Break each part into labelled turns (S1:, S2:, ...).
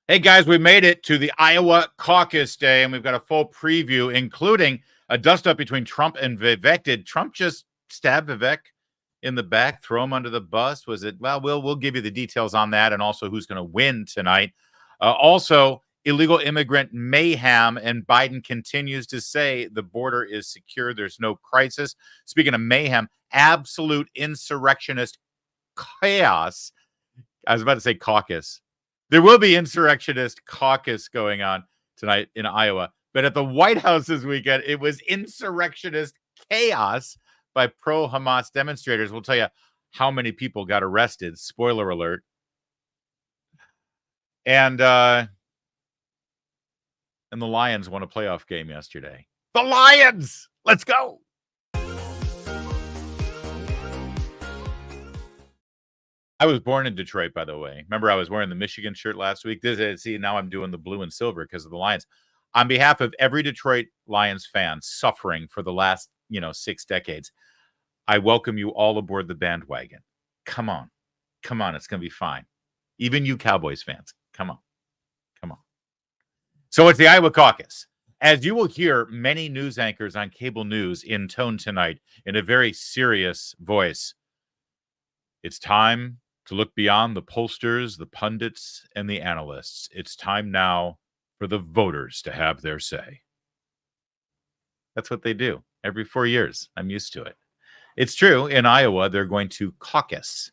S1: Hey, guys, we made it to the Iowa caucus day, and we've got a full preview, including a dust-up between Trump and Vivek. Did Trump just stab Vivek in the back, throw him under the bus? Was it? Well, we'll give you the details on that and also who's going to win tonight. Also, illegal immigrant mayhem, and Biden continues to say the border is secure. There's no crisis. Speaking of mayhem, absolute insurrectionist chaos. I was about to say caucus. There will be insurrectionist caucus going on tonight in Iowa. But at the White House this weekend, it was insurrectionist chaos by pro-Hamas demonstrators. We'll tell you how many people got arrested. Spoiler alert. And the Lions won a playoff game yesterday. The Lions! Let's go! I was born in Detroit, by the way. Remember, I was wearing the Michigan shirt last week. See, now I'm doing the blue and silver because of the Lions. On behalf of every Detroit Lions fan suffering for the last, 6 decades, I welcome you all aboard the bandwagon. Come on. Come on. It's going to be fine. Even you Cowboys fans. Come on. Come on. So it's the Iowa caucus. As you will hear many news anchors on cable news intone tonight in a very serious voice, it's time to look beyond the pollsters, the pundits, and the analysts. It's time now for the voters to have their say. That's what they do every 4 years. I'm used to it. It's true. In Iowa, they're going to caucus.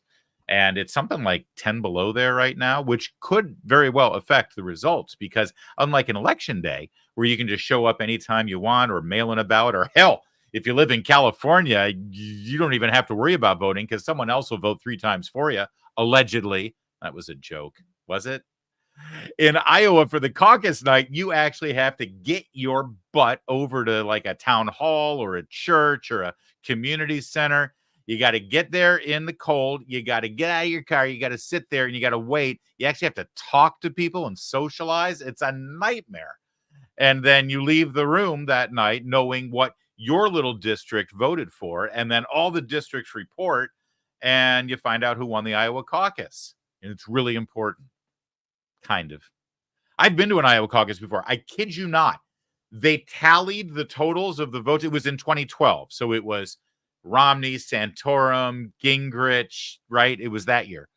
S1: And it's something like 10 below there right now, which could very well affect the results because unlike an election day where you can just show up anytime you want or mail in a ballot, or hell, if you live in California, you don't even have to worry about voting because someone else will vote 3 times for you, allegedly. That was a joke, was it? In Iowa, for the caucus night, you actually have to get your butt over to like a town hall or a church or a community center. You got to get there in the cold. You got to get out of your car. You got to sit there and you got to wait. You actually have to talk to people and socialize. It's a nightmare. And then you leave the room that night knowing what your little district voted for, and then all the districts report, and you find out who won the Iowa caucus. And it's really important. Kind of. I've been to an Iowa caucus before. I kid you not. They tallied the totals of the votes. It was in 2012. So it was Romney, Santorum, Gingrich, right? It was that year.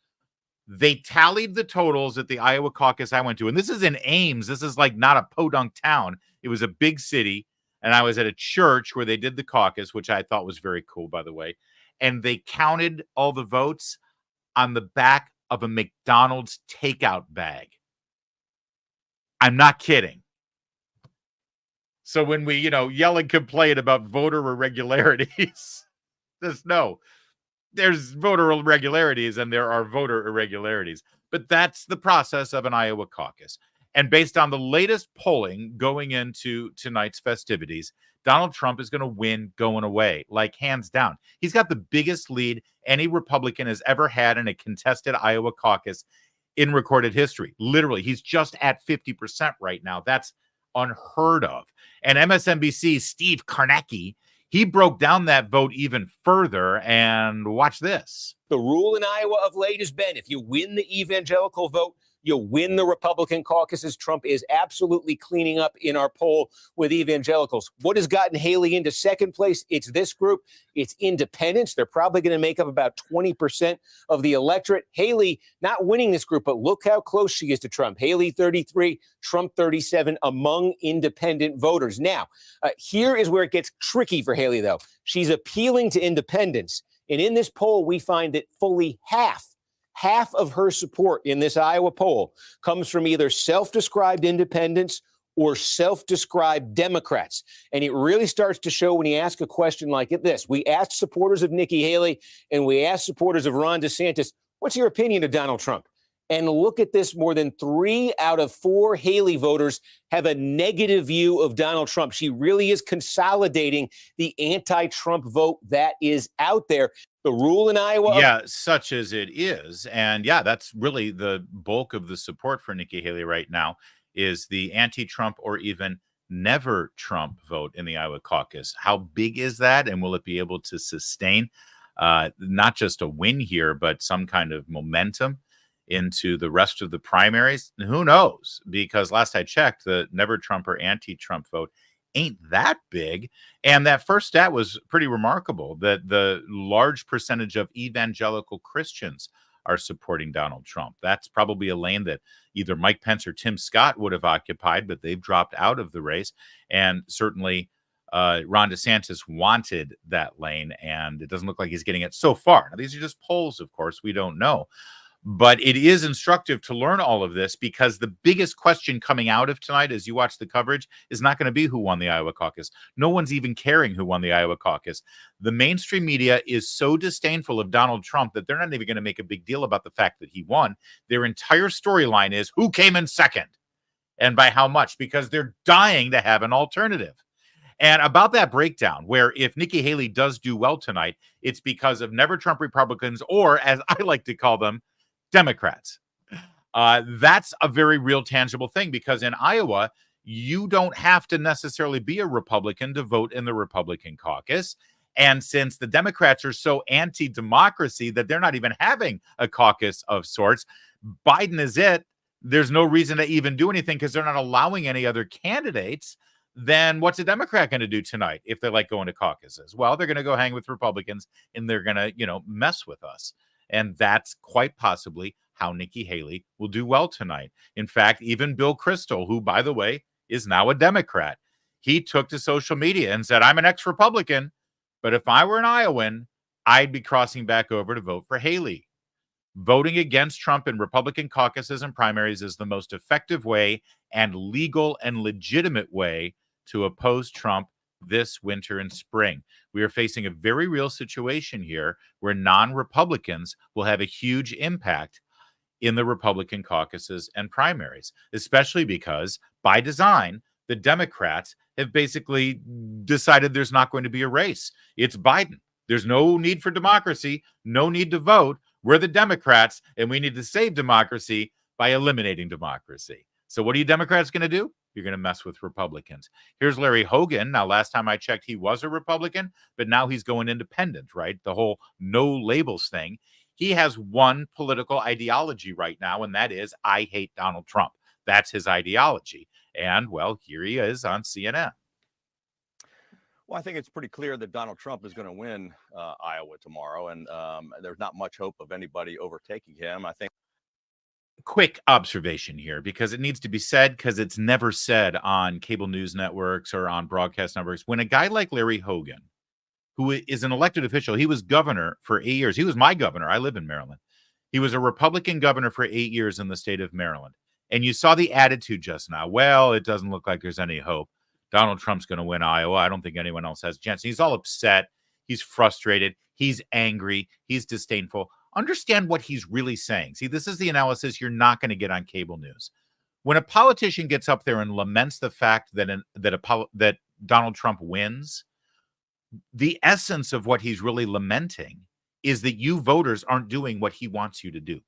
S1: They tallied the totals at the Iowa caucus I went to. And this is in Ames. This is like not a podunk town. It was a big city. And I was at a church where they did the caucus, which I thought was very cool, by the way. And they counted all the votes on the back of a McDonald's takeout bag. I'm not kidding. So when we, yell and complain about voter irregularities, there's voter irregularities and there are voter irregularities. But that's the process of an Iowa caucus. And based on the latest polling going into tonight's festivities, Donald Trump is going to win going away, like hands down. He's got the biggest lead any Republican has ever had in a contested Iowa caucus in recorded history. Literally, he's just at 50% right now. That's unheard of. And MSNBC's Steve Kornacki, he broke down that vote even further. And watch this.
S2: The rule in Iowa of late has been if you win the evangelical vote, you'll win the Republican caucuses. Trump is absolutely cleaning up in our poll with evangelicals. What has gotten Haley into second place? It's this group. It's independents. They're probably going to make up about 20% of the electorate. Haley not winning this group, but look how close she is to Trump. Haley 33, Trump 37 among independent voters. Now, here is where it gets tricky for Haley, though. She's appealing to independents. And in this poll, we find that fully half of her support in this Iowa poll comes from either self-described independents or self-described Democrats. And it really starts to show when you ask a question like this. We asked supporters of Nikki Haley and we asked supporters of Ron DeSantis, what's your opinion of Donald Trump? And look at this, more than 3 out of 4 Haley voters have a negative view of Donald Trump. She really is consolidating the anti-Trump vote that is out there. The rule in Iowa.
S1: Yeah, such as it is. And yeah, that's really the bulk of the support for Nikki Haley right now is the anti-Trump or even never Trump vote in the Iowa caucus. How big is that? And will it be able to sustain not just a win here, but some kind of momentum into the rest of the primaries? Who knows? Because last I checked, the never Trump or anti-Trump vote ain't that big. And that first stat was pretty remarkable, that the large percentage of evangelical Christians are supporting Donald Trump. That's probably a lane that either Mike Pence or Tim Scott would have occupied, but they've dropped out of the race. And certainly Ron DeSantis wanted that lane, and it doesn't look like he's getting it so far. Now, these are just polls, of course. We don't know. But it is instructive to learn all of this, because the biggest question coming out of tonight as you watch the coverage is not going to be who won the Iowa caucus. No one's even caring who won the Iowa caucus. The mainstream media is so disdainful of Donald Trump that they're not even going to make a big deal about the fact that he won. Their entire storyline is who came in second and by how much, because they're dying to have an alternative. And about that breakdown, where if Nikki Haley does do well tonight, it's because of never Trump Republicans, or as I like to call them, Democrats. That's a very real, tangible thing, because in Iowa, you don't have to necessarily be a Republican to vote in the Republican caucus. And since the Democrats are so anti-democracy that they're not even having a caucus of sorts, Biden is it. There's no reason to even do anything because they're not allowing any other candidates. Then what's a Democrat going to do tonight if they like going to caucuses? Well, they're going to go hang with Republicans, and they're going to, mess with us. And that's quite possibly how Nikki Haley will do well tonight. In fact, even Bill Kristol, who, by the way, is now a Democrat, he took to social media and said, I'm an ex-Republican, but if I were an Iowan, I'd be crossing back over to vote for Haley. Voting against Trump in Republican caucuses and primaries is the most effective way and legal and legitimate way to oppose Trump this winter and spring. We are facing a very real situation here where non-Republicans will have a huge impact in the Republican caucuses and primaries, especially because by design, the Democrats have basically decided there's not going to be a race. It's Biden. There's no need for democracy, no need to vote. We're the Democrats, and we need to save democracy by eliminating democracy. So what are you Democrats going to do? You're going to mess with Republicans. Here's Larry Hogan. Now, last time I checked, he was a Republican, but now he's going independent, right? The whole no labels thing. He has one political ideology right now, and that is, I hate Donald Trump. That's his ideology. And, well, here he is on CNN.
S3: Well, I think it's pretty clear that Donald Trump is going to win Iowa tomorrow, and there's not much hope of anybody overtaking him. I think.
S1: Quick observation here, because it needs to be said, because it's never said on cable news networks or on broadcast networks. When a guy like Larry Hogan, who is an elected official, he was governor for 8 years. He was my governor. I live in Maryland. He was a Republican governor for 8 years in the state of Maryland. And you saw the attitude just now. Well, it doesn't look like there's any hope. Donald Trump's going to win Iowa. I don't think anyone else has a chance. He's all upset. He's frustrated. He's angry. He's disdainful. Understand what he's really saying. See, this is the analysis you're not going to get on cable news. When a politician gets up there and laments the fact that Donald Trump wins, the essence of what he's really lamenting is that you voters aren't doing what he wants you to do.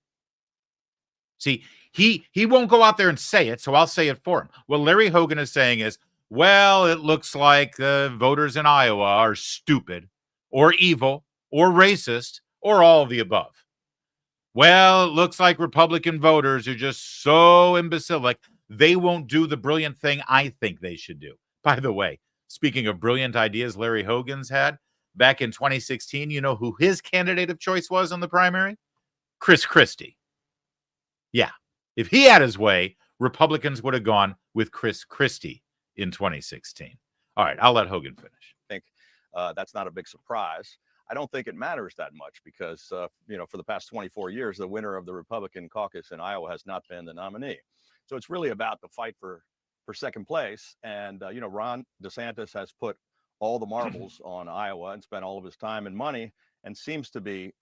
S1: See, he won't go out there and say it, so I'll say it for him. What Larry Hogan is saying is, well, it looks like the voters in Iowa are stupid or evil or racist or all of the above. Well, it looks like Republican voters are just so imbecilic, they won't do the brilliant thing I think they should do. By the way, speaking of brilliant ideas Larry Hogan's had, back in 2016, you know who his candidate of choice was in the primary? Chris Christie. Yeah, if he had his way, Republicans would have gone with Chris Christie in 2016. All right, I'll let Hogan finish.
S3: I think that's not a big surprise. I don't think it matters that much because, for the past 24 years, the winner of the Republican caucus in Iowa has not been the nominee. So it's really about the fight for second place. And, Ron DeSantis has put all the marbles on Iowa and spent all of his time and money and seems to be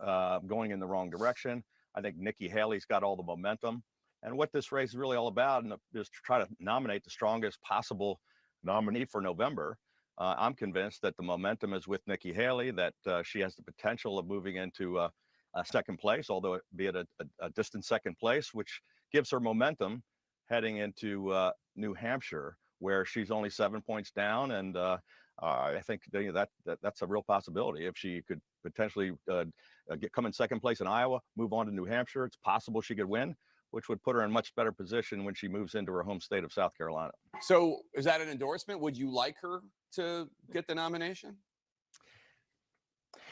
S3: going in the wrong direction. I think Nikki Haley's got all the momentum. And what this race is really all about is to try to nominate the strongest possible nominee for November. I'm convinced that the momentum is with Nikki Haley, that she has the potential of moving into a second place, although it be at a distant second place, which gives her momentum heading into New Hampshire, where she's only 7 points down. And I think that's a real possibility if she could potentially come in second place in Iowa, move on to New Hampshire. It's possible she could win, which would put her in much better position when she moves into her home state of South Carolina.
S4: So is that an endorsement? Would you like her to get the nomination?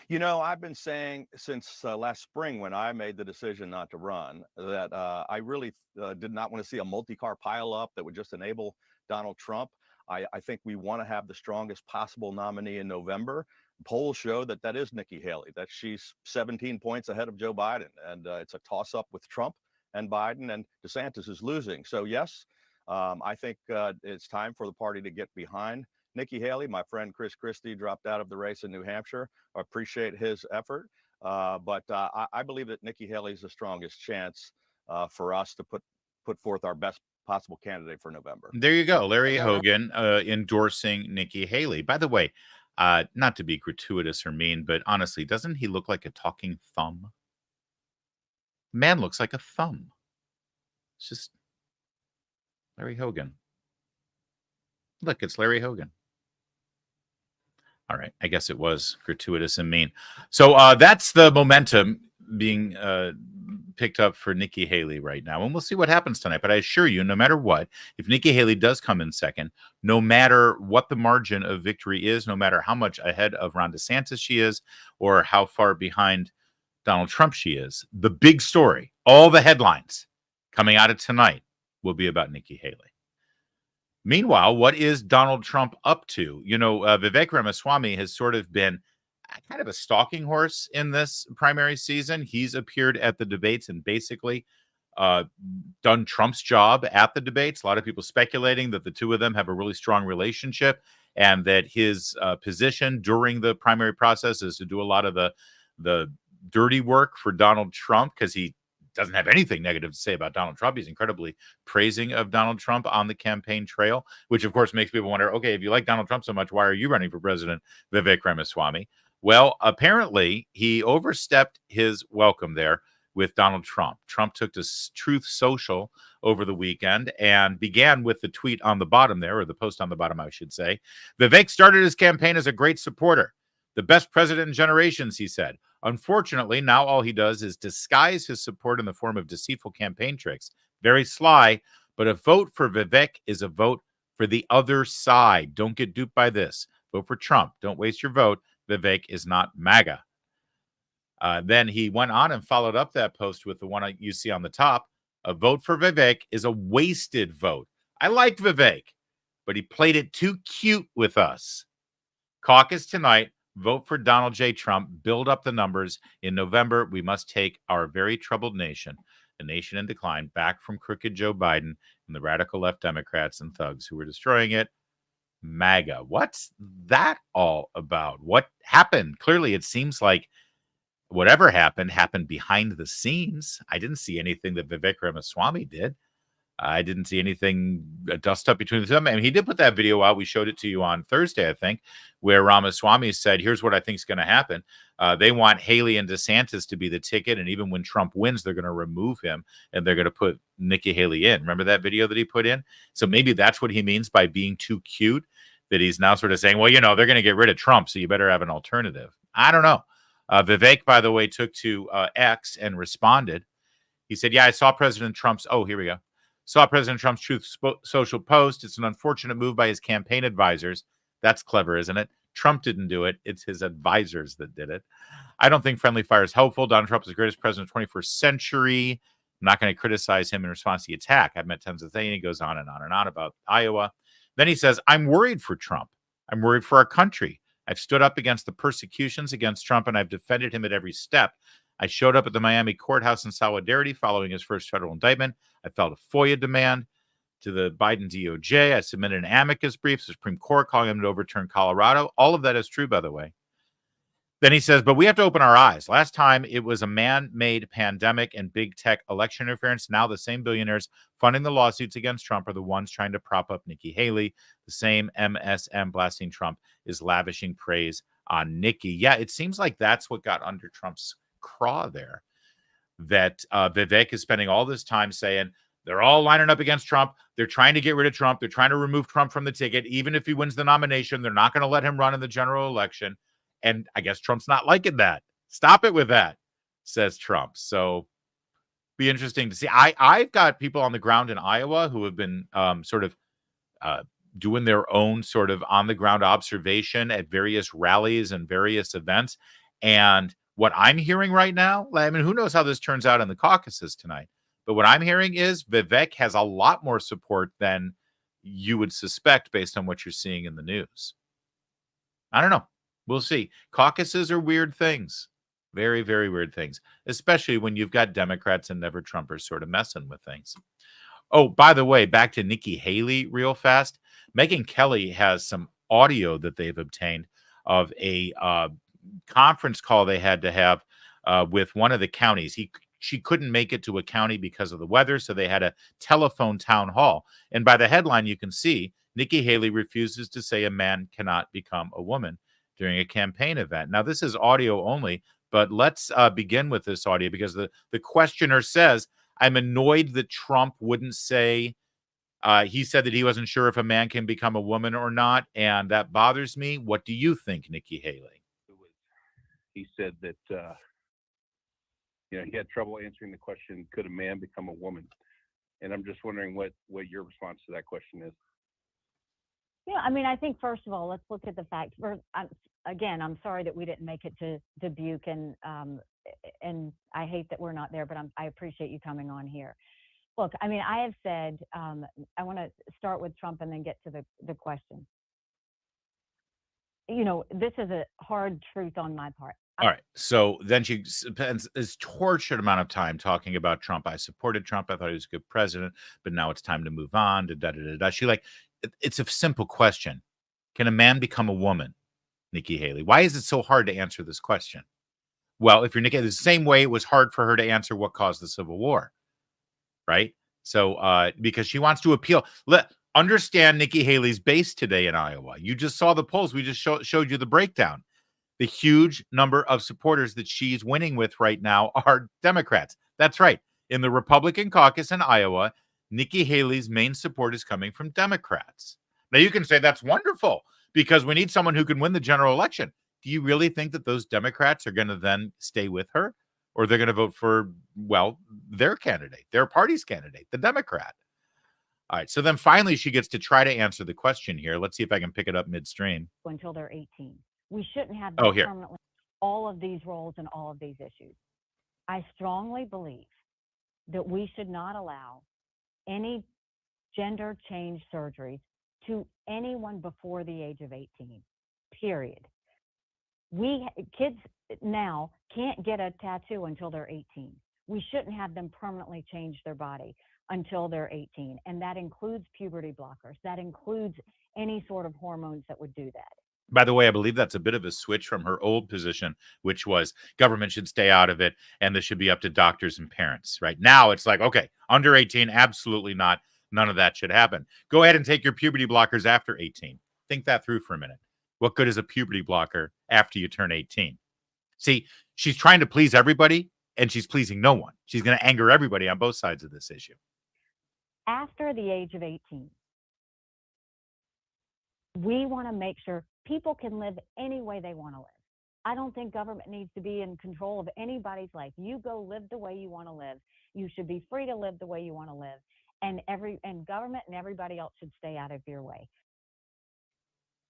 S3: You know, I've been saying since last spring when I made the decision not to run that I really did not want to see a multi-car pileup that would just enable Donald Trump. I think we want to have the strongest possible nominee in November. Polls show that that is Nikki Haley, that she's 17 points ahead of Joe Biden, and it's a toss-up with Trump and Biden, and DeSantis is losing. So yes, I think it's time for the party to get behind Nikki Haley. My friend Chris Christie dropped out of the race in New Hampshire. I appreciate his effort, but I believe that Nikki Haley is the strongest chance for us to put forth our best possible candidate for November.
S1: There you go, Larry Hogan endorsing Nikki Haley. By the way, not to be gratuitous or mean, but honestly, doesn't he look like a talking thumb? Man looks like a thumb. It's just Larry Hogan. Look, it's Larry Hogan. All right, I guess it was gratuitous and mean. So that's the momentum being picked up for Nikki Haley right now. And we'll see what happens tonight. But I assure you, no matter what, if Nikki Haley does come in second, no matter what the margin of victory is, no matter how much ahead of Ron DeSantis she is, or how far behind Donald Trump she is, the big story, all the headlines coming out of tonight will be about Nikki Haley. Meanwhile, what is Donald Trump up to? You know, Vivek Ramaswamy has sort of been kind of a stalking horse in this primary season. He's appeared at the debates and basically done Trump's job at the debates. A lot of people speculating that the two of them have a really strong relationship and that his position during the primary process is to do a lot of the dirty work for Donald Trump, because he doesn't have anything negative to say about Donald Trump. He's incredibly praising of Donald Trump on the campaign trail, which of course makes people wonder, okay, if you like Donald Trump so much, why are you running for president, Vivek Ramaswamy? Well, apparently he overstepped his welcome there with Donald Trump. Trump took to Truth Social over the weekend and began with the tweet on the bottom there, or the post on the bottom, I should say. Vivek started his campaign as a great supporter. The best president in generations, he said. Unfortunately, now all he does is disguise his support in the form of deceitful campaign tricks. Very sly, but a vote for Vivek is a vote for the other side. Don't get duped by this. Vote for Trump. Don't waste your vote. Vivek is not MAGA. Then he went on and followed up that post with the one you see on the top. A vote for Vivek is a wasted vote. I like Vivek, but he played it too cute with us. Caucus tonight. Vote for Donald J. Trump. Build up the numbers. In November, we must take our very troubled nation, a nation in decline, back from crooked Joe Biden and the radical left Democrats and thugs who were destroying it. MAGA. What's that all about? What happened? Clearly, it seems like whatever happened behind the scenes. I didn't see anything that Vivek Ramaswamy did. I didn't see anything dust up between them. I mean, he did put that video out. We showed it to you on Thursday, I think, where Ramaswamy said, here's what I think is going to happen. They want Haley and DeSantis to be the ticket. And even when Trump wins, they're going to remove him and they're going to put Nikki Haley in. Remember that video that he put in? So maybe that's what he means by being too cute, that he's now sort of saying, well, you know, they're going to get rid of Trump, so you better have an alternative. I don't know. Vivek, by the way, took to X and responded. He said, yeah, I saw President Trump's, here we go. Saw President Trump's Truth Social post. It's an unfortunate move by his campaign advisors. That's clever, isn't it? Trump didn't do it. It's his advisors that did it. I don't think friendly fire is helpful. Donald Trump is the greatest president of the 21st century. I'm not going to criticize him in response to the attack. I've met tons of things. He goes on and on and on about Iowa. Then he says, I'm worried for Trump. I'm worried for our country. I've stood up against the persecutions against Trump, and I've defended him at every step. I showed up at the Miami courthouse in solidarity following his first federal indictment. I filed a FOIA demand to the Biden DOJ. I submitted an amicus brief to the Supreme Court calling him to overturn Colorado. All of that is true, by the way. Then he says, but we have to open our eyes. Last time it was a man-made pandemic and big tech election interference. Now the same billionaires funding the lawsuits against Trump are the ones trying to prop up Nikki Haley. The same MSM blasting Trump is lavishing praise on Nikki. Yeah, it seems like that's what got under Trump's craw there, that Vivek is spending all this time saying they're all lining up against Trump. They're trying to get rid of Trump. They're trying to remove Trump from the ticket. Even if he wins the nomination, they're not going to let him run in the general election. And I guess Trump's not liking that. Stop it with that, says Trump. So be interesting to see. I've got people on the ground in Iowa who have been sort of doing their own sort of on the ground observation at various rallies and various events. And what I'm hearing right now, I mean, who knows how this turns out in the caucuses tonight? But what I'm hearing is Vivek has a lot more support than you would suspect based on what you're seeing in the news. I don't know. We'll see. Caucuses are weird things. Very, very weird things, especially when you've got Democrats and never Trumpers sort of messing with things. Oh, by the way, back to Nikki Haley real fast. Megyn Kelly has some audio that they've obtained of a conference call they had to have with one of the counties. She couldn't make it to a county because of the weather, so they had a telephone town hall. And by the headline, you can see Nikki Haley refuses to say a man cannot become a woman during a campaign event. Now, this is audio only, but let's begin with this audio because the questioner says, I'm annoyed that Trump wouldn't say, he said that he wasn't sure if a man can become a woman or not, and that bothers me. What do you think, Nikki Haley?
S5: He said that, he had trouble answering the question, could a man become a woman? And I'm just wondering what your response to that question is.
S6: Yeah, I mean, I think, first of all, let's look at the fact. Again, I'm sorry that we didn't make it to Dubuque, and I hate that we're not there, but I appreciate you coming on here. Look, I mean, I have said, I want to start with Trump and then get to the question. This is a hard truth on my part.
S1: All right. So then she spends this tortured amount of time talking about Trump. I supported Trump. I thought he was a good president, but now it's time to move on. She it's a simple question. Can a man become a woman, Nikki Haley? Why is it so hard to answer this question? Well, if you're Nikki, the same way it was hard for her to answer what caused the Civil War, right? So because she wants to appeal. Understand Nikki Haley's base today in Iowa. You just saw the polls. We just showed you the breakdown. The huge number of supporters that she's winning with right now are Democrats. That's right. In the Republican caucus in Iowa, Nikki Haley's main support is coming from Democrats. Now, you can say that's wonderful because we need someone who can win the general election. Do you really think that those Democrats are going to then stay with her? Or they're going to vote for, well, their candidate, their party's candidate, the Democrat? All right. So then finally she gets to try to answer the question here. Let's see if I can pick it up midstream.
S6: Until they're 18. We shouldn't have permanently all of these roles and all of these issues. I strongly believe that we should not allow any gender change surgeries to anyone before the age of 18, period. Kids now can't get a tattoo until they're 18. We shouldn't have them permanently change their body until they're 18. And that includes puberty blockers. That includes any sort of hormones that would do that.
S1: By the way, I believe that's a bit of a switch from her old position, which was government should stay out of it and this should be up to doctors and parents. Right now, it's like, okay, under 18, absolutely not. None of that should happen. Go ahead and take your puberty blockers after 18. Think that through for a minute. What good is a puberty blocker after you turn 18? See, she's trying to please everybody and she's pleasing no one. She's going to anger everybody on both sides of this issue.
S6: After the age of 18, we want to make sure people can live any way they want to live. I don't think government needs to be in control of anybody's life. You go live the way you want to live. You should be free to live the way you want to live. And government and everybody else should stay out of your way.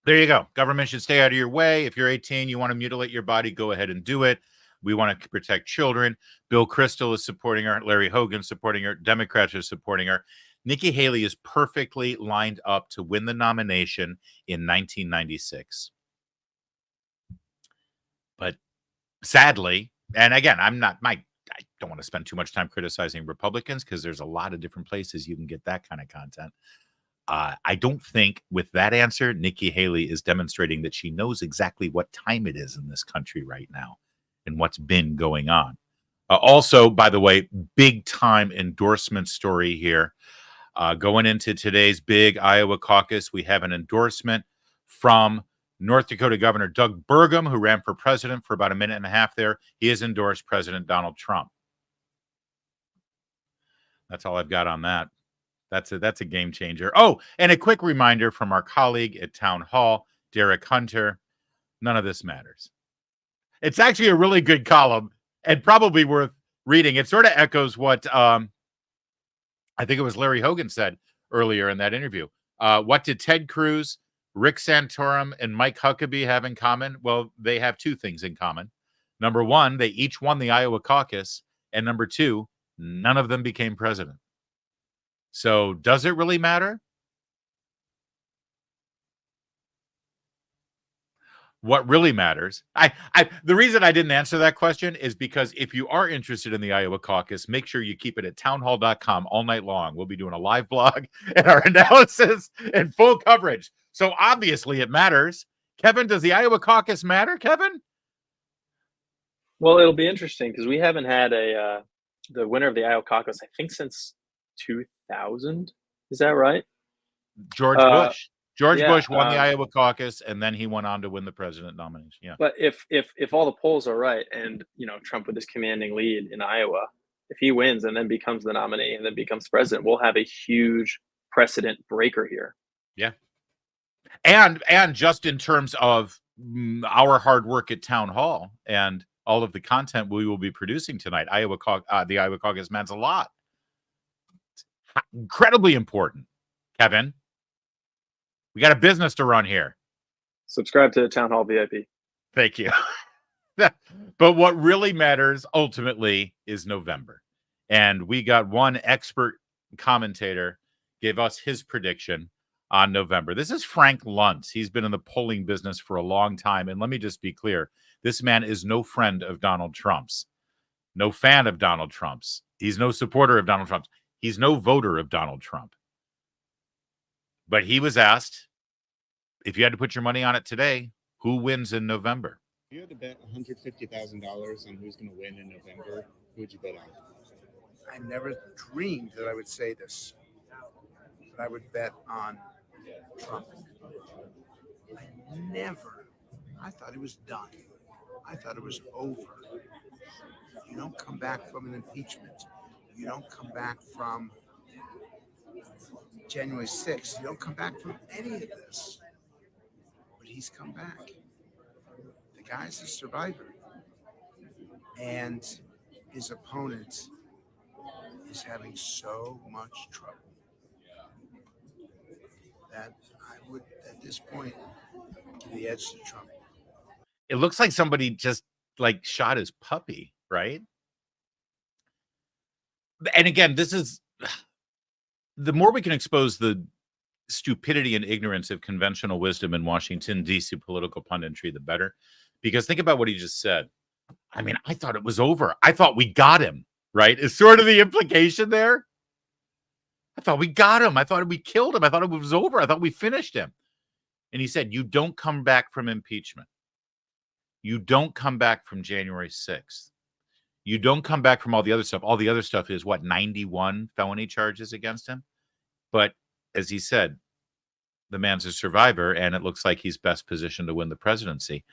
S1: There you go. Government should stay out of your way. If you're 18, you want to mutilate your body, go ahead and do it. We want to protect children. Bill Kristol is supporting her. Larry Hogan supporting her. Democrats are supporting her. Nikki Haley is perfectly lined up to win the nomination in 1996. But sadly, and again, I don't want to spend too much time criticizing Republicans because there's a lot of different places you can get that kind of content. I don't think with that answer, Nikki Haley is demonstrating that she knows exactly what time it is in this country right now and what's been going on. Also, by the way, big time endorsement story here. Going into today's big Iowa caucus, we have an endorsement from North Dakota Governor Doug Burgum, who ran for president for about a minute and a half there. He has endorsed President Donald Trump. That's all I've got on that. That's a game changer. Oh, and a quick reminder from our colleague at Town Hall, Derek Hunter. None of this matters. It's actually a really good column and probably worth reading. It sort of echoes what I think it was Larry Hogan said earlier in that interview. What did Ted Cruz, Rick Santorum, and Mike Huckabee have in common? Well, they have two things in common. Number one, they each won the Iowa caucus. And number two, none of them became president. So does it really matter? What really matters, the reason I didn't answer that question is because if you are interested in the Iowa caucus, make sure you keep it at townhall.com all night long. We'll be doing a live blog and our analysis and full coverage. So obviously it matters. Kevin, does the Iowa caucus matter, Kevin?
S7: Well, it'll be interesting because we haven't had the winner of the Iowa caucus, I think, since 2000. Is that right?
S1: George Bush. George
S7: Yeah,
S1: Bush won the Iowa caucus, and then he went on to win the president nomination. Yeah.
S7: But if all the polls are right, and Trump with his commanding lead in Iowa, if he wins and then becomes the nominee and then becomes president, we'll have a huge precedent breaker here.
S1: Yeah. And just in terms of our hard work at Town Hall and all of the content we will be producing tonight, the Iowa caucus means a lot. It's incredibly important, Kevin. We got a business to run here.
S7: Subscribe to Town Hall VIP.
S1: Thank you. But what really matters ultimately is November. And we got one expert commentator gave us his prediction on November. This is Frank Luntz. He's been in the polling business for a long time. And let me just be clear. This man is no friend of Donald Trump's, no fan of Donald Trump's. He's no supporter of Donald Trump's. He's no voter of Donald Trump. But he was asked, if you had to put your money on it today, who wins in November?
S8: If you had to bet $150,000 on who's going to win in November, who would you bet on?
S9: I never dreamed that I would say this, but I would bet on Trump. I thought it was done. I thought it was over. You don't come back from an impeachment. You don't come back from January 6th. You don't come back from any of this. But he's come back. The guy's a survivor. And his opponent is having so much trouble that I would, at this point, give the edge to Trump.
S1: It looks like somebody just shot his puppy, right? And again, this is the more we can expose the stupidity and ignorance of conventional wisdom in Washington, D.C. political punditry, the better. Because think about what he just said. I mean, I thought it was over. I thought we got him, right? Is sort of the implication there. I thought we got him. I thought we killed him. I thought it was over. I thought we finished him. And he said, you don't come back from impeachment. You don't come back from January 6th. You don't come back from all the other stuff. All the other stuff is, 91 felony charges against him? But as he said, the man's a survivor, and it looks like he's best positioned to win the presidency.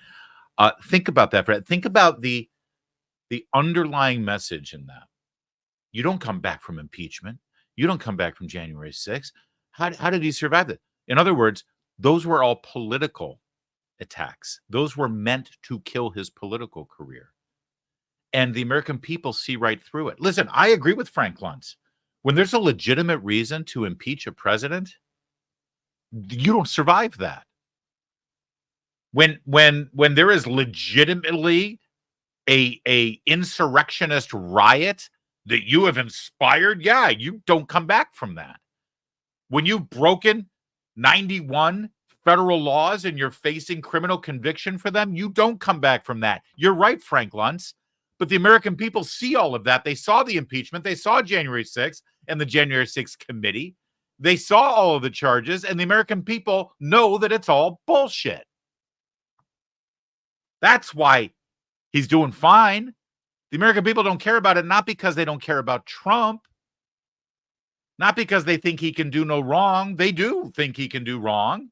S1: Think about that, Fred. Think about the underlying message in that. You don't come back from impeachment. You don't come back from January 6th. How did he survive that? In other words, those were all political attacks. Those were meant to kill his political career. And the American people see right through it. Listen, I agree with Frank Luntz. When there's a legitimate reason to impeach a president, you don't survive that. When there is legitimately a insurrectionist riot that you have inspired, yeah, you don't come back from that. When you've broken 91 federal laws and you're facing criminal conviction for them, you don't come back from that. You're right, Frank Luntz. But the American people see all of that. They saw the impeachment. They saw January 6th and the January 6th committee. They saw all of the charges, and the American people know that it's all bullshit. That's why he's doing fine. The American people don't care about it, not because they don't care about Trump, not because they think he can do no wrong. They do think he can do wrong.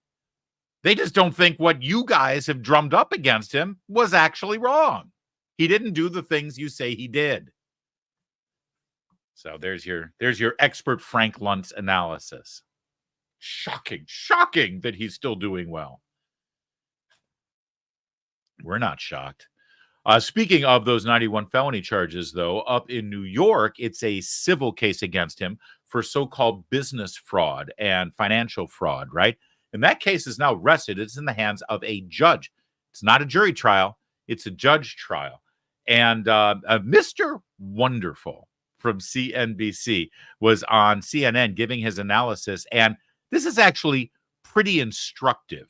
S1: They just don't think what you guys have drummed up against him was actually wrong. He didn't do the things you say he did. So there's your expert Frank Luntz analysis. Shocking that he's still doing well. We're not shocked. Speaking of those 91 felony charges, though, up in New York, it's a civil case against him for so-called business fraud and financial fraud, right? And that case is now rested. It's in the hands of a judge. It's not a jury trial. It's a judge trial. And Mr. Wonderful from CNBC was on CNN giving his analysis. And this is actually pretty instructive,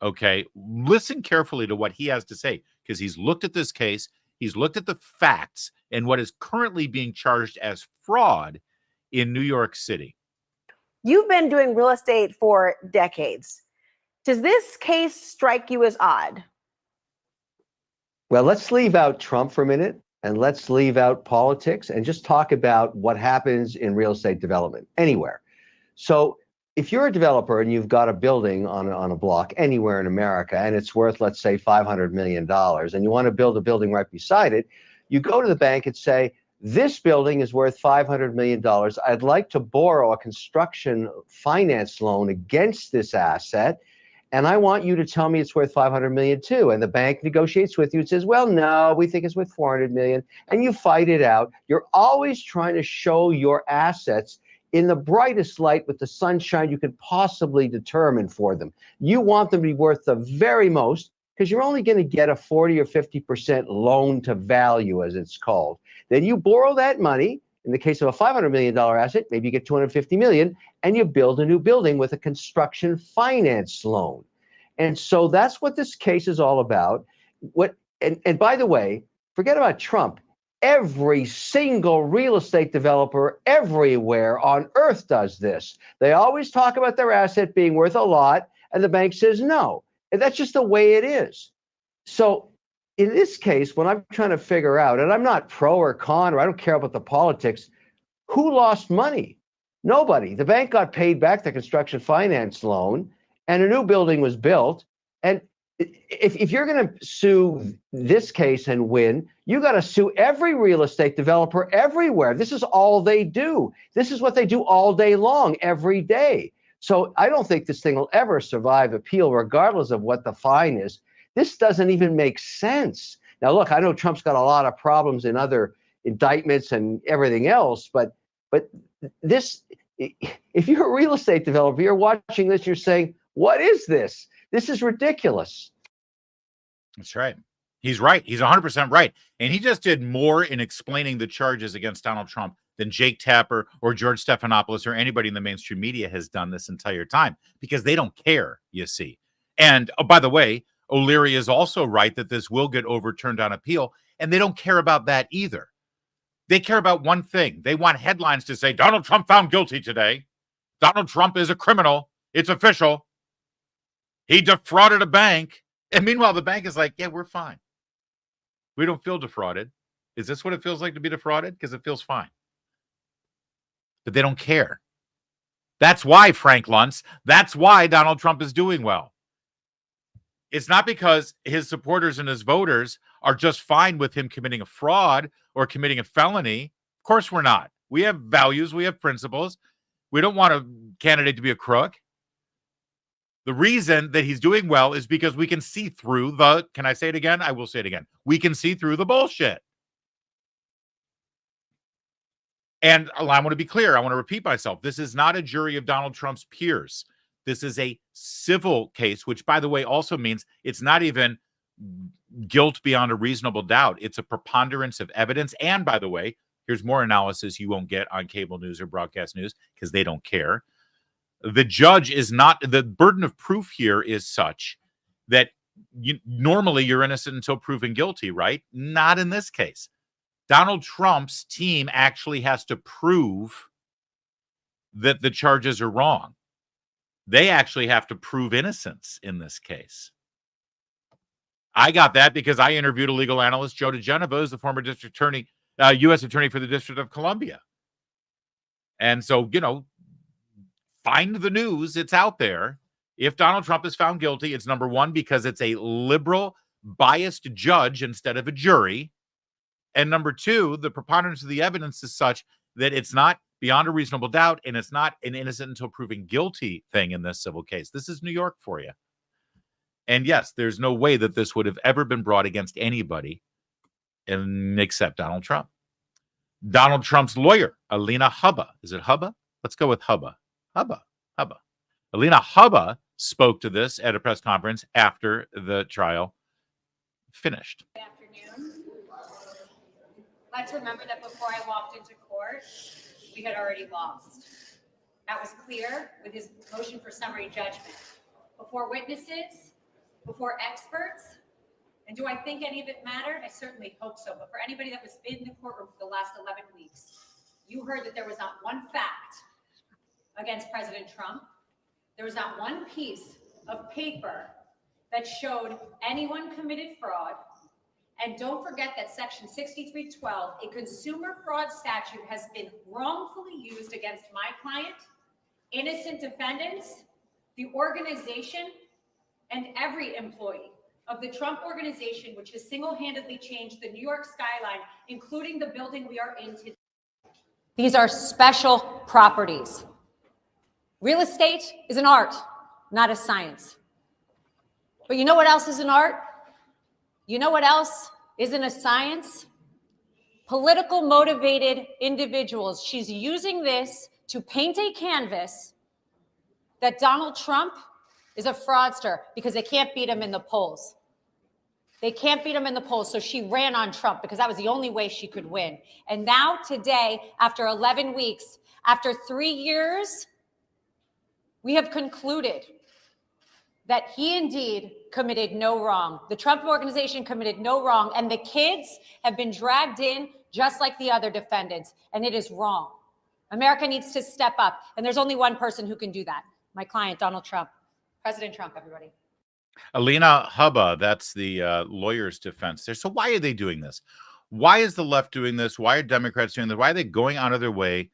S1: okay? Listen carefully to what he has to say, because he's looked at this case, he's looked at the facts and what is currently being charged as fraud in New York City.
S10: You've been doing real estate for decades. Does this case strike you as odd?
S11: Well, let's leave out Trump for a minute, and let's leave out politics and just talk about what happens in real estate development anywhere. So if you're a developer and you've got a building on a block anywhere in America and it's worth, let's say, $500 million, and you want to build a building right beside it, you go to the bank and say, this building is worth $500 million. I'd like to borrow a construction finance loan against this asset, and I want you to tell me it's worth $500 million too. And the bank negotiates with you and says, well, no, we think it's worth $400 million. And you fight it out. You're always trying to show your assets in the brightest light with the sunshine you could possibly determine for them. You want them to be worth the very most, because you're only going to get a 40 or 50% loan to value, as it's called. Then you borrow that money. In the case of a $500 million asset, maybe you get $250 million, and you build a new building with a construction finance loan. And so that's what this case is all about. And by the way, forget about Trump. Every single real estate developer everywhere on earth does this. They always talk about their asset being worth a lot, and the bank says no. And that's just the way it is. So in this case, when I'm trying to figure out, and I'm not pro or con, or I don't care about the politics, who lost money? Nobody. The bank got paid back the construction finance loan, and a new building was built. And if you're going to sue this case and win, you got to sue every real estate developer everywhere. This is all they do. This is what they do all day long, every day. So I don't think this thing will ever survive appeal, regardless of what the fine is. This doesn't even make sense. Now, look, I know Trump's got a lot of problems in other indictments and everything else, but this, if you're a real estate developer, you're watching this, you're saying, what is this? This is ridiculous.
S1: That's right. He's right. He's 100% right. And he just did more in explaining the charges against Donald Trump than Jake Tapper or George Stephanopoulos or anybody in the mainstream media has done this entire time, because they don't care, you see. And by the way, O'Leary is also right that this will get overturned on appeal, and they don't care about that either. They care about one thing. They want headlines to say, Donald Trump found guilty today. Donald Trump is a criminal. It's official. He defrauded a bank. And meanwhile, the bank is like, yeah, we're fine. We don't feel defrauded. Is this what it feels like to be defrauded? Because it feels fine. But they don't care. That's why, Frank Luntz, that's why Donald Trump is doing well. It's not because his supporters and his voters are just fine with him committing a fraud or committing a felony. Of course we're not. We have values. We have principles. We don't want a candidate to be a crook. The reason that he's doing well is because we can see through the, can I say it again? I will say it again. We can see through the bullshit. And I want to be clear. I want to repeat myself. This is not a jury of Donald Trump's peers. This is a civil case, which, by the way, also means it's not even guilt beyond a reasonable doubt. It's a preponderance of evidence. And by the way, here's more analysis you won't get on cable news or broadcast news because they don't care. The judge is not, the burden of proof here is such that normally you're innocent until proven guilty, right? Not in this case. Donald Trump's team actually has to prove that the charges are wrong. They actually have to prove innocence in this case. I got that because I interviewed a legal analyst, Joe DeGeneva, who's the former district attorney, U.S. attorney for the District of Columbia. And so, find the news. It's out there. If Donald Trump is found guilty, it's number one, because it's a liberal, biased judge instead of a jury. And number two, the preponderance of the evidence is such that it's not beyond a reasonable doubt, and it's not an innocent until proven guilty thing in this civil case. This is New York for you. And yes, there's no way that this would have ever been brought against anybody except Donald Trump. Donald Trump's lawyer, Alina Hubba. Is it Hubba? Let's go with Hubba. Hubba. Alina Hubba spoke to this at a press conference after the trial finished.
S12: Good afternoon. Let's remember that before I walked into court, we had already lost. That was clear with his motion for summary judgment. Before witnesses, before experts. And do I think any of it mattered? I certainly hope so. But for anybody that was in the courtroom for the last 11 weeks, you heard that there was not one fact against President Trump. There was not one piece of paper that showed anyone committed fraud. And don't forget that Section 6312, a consumer fraud statute, has been wrongfully used against my client, innocent defendants, the organization, and every employee of the Trump organization, which has single-handedly changed the New York skyline, including the building we are in today. These are special properties. Real estate is an art, not a science. But you know what else is an art? You know what else isn't a science? Political motivated individuals. She's using this to paint a canvas that Donald Trump is a fraudster because they can't beat him in the polls. They can't beat him in the polls. So she ran on Trump because that was the only way she could win. And now today, after 11 weeks, after 3 years, we have concluded that he indeed committed no wrong. The Trump organization committed no wrong. And the kids have been dragged in just like the other defendants. And it is wrong. America needs to step up. And there's only one person who can do that. My client, Donald Trump. President Trump, everybody.
S1: Alina Hubba, that's the lawyer's defense there. So why are they doing this? Why is the left doing this? Why are Democrats doing this? Why are they going out of their way